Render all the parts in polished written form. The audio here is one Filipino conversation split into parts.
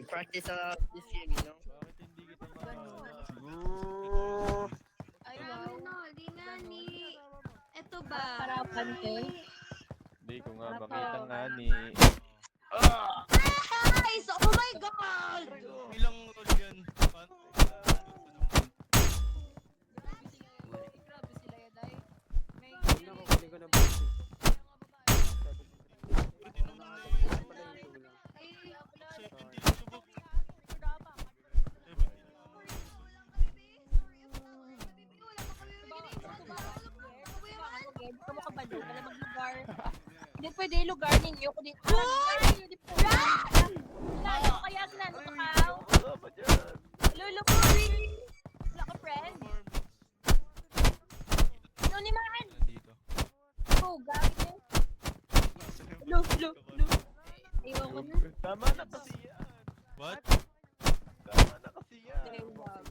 practice this game, you know? Bakit hindi kita makakala? Ay, wow. Di nga ni... Eto ba? Harapan ko. Hindi ko nga makita nga ni... Guys! Oh my God! Ilang roll yan? Grabe sila yaday. May Kunin ko na ba? Gusto mo kabalo ka na mag-lugar. Hindi pwede lugar ninyo. Kundi hindi po. Lalo kaya sinanakaw. Lolo ko. Wala ka friend. Ano ni man? Dito. Oh, gamit niyo. Lo. Ayoko na. Tama na kasi yan. What? Tama na kasi yan. Okay, wow.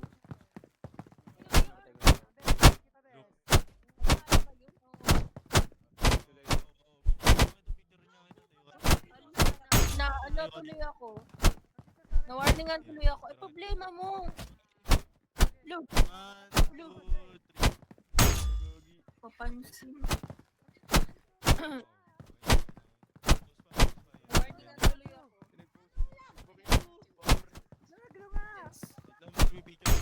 Na ano tuloy ako. Na-warningan tuloy ako. Eh, problema mo. Lo. 1, 2, 3. Papansin. Na-warningan tuloy ako. Pipicture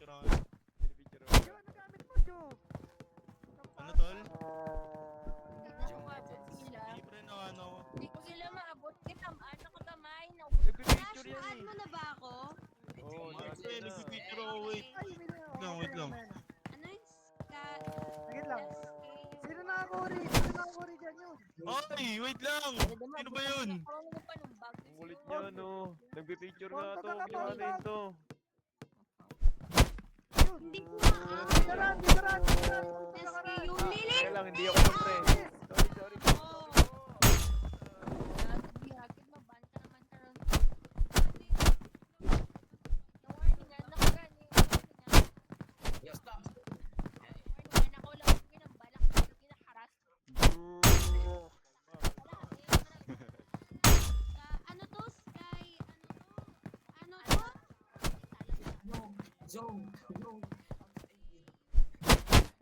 ako. Ano tol? Hindi ko maabot sila. Hindi pa rin ako ano. Hindi ko sila maabot. Kitamaan ako kamay. Nag-picture yan Add eh. mo na ba ako? Oo, Kasi nagpipicture ako, wait. Wait lang. Ano yung ska... Sige lang. SK? Sino nakakuri? Sino nakakuri dyan yun? Oy, wait lang! Sino ba yun? Ang kulit niya, no? Nagpipicture nga to. Ginawa na yun to. Hindi ko Ditaran! Ditaran! SK yung lilit! Kaya lang, hindi ako pre. Sorry. Ano to? Sky... Ano to?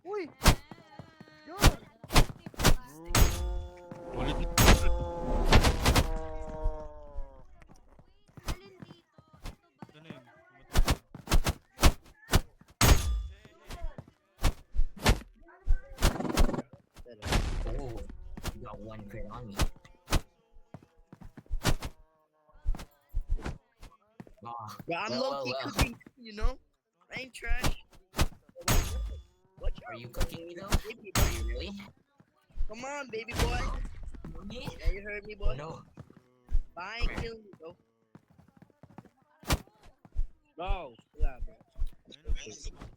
Uy! Yun! Ulit na. Alin dito? Ito ba? Ano yun? Oh, you got one crit on me. Ah, Yeah, I'm Well, low-key well. cooking, you know? I ain't trash. Watch are out, you cooking me though? baby Are boy. you really? Come on, baby boy. Me? Yeah, you heard me, Oh boy. no. I ain't killing you, bro. Go. Yeah, bro. Ayun,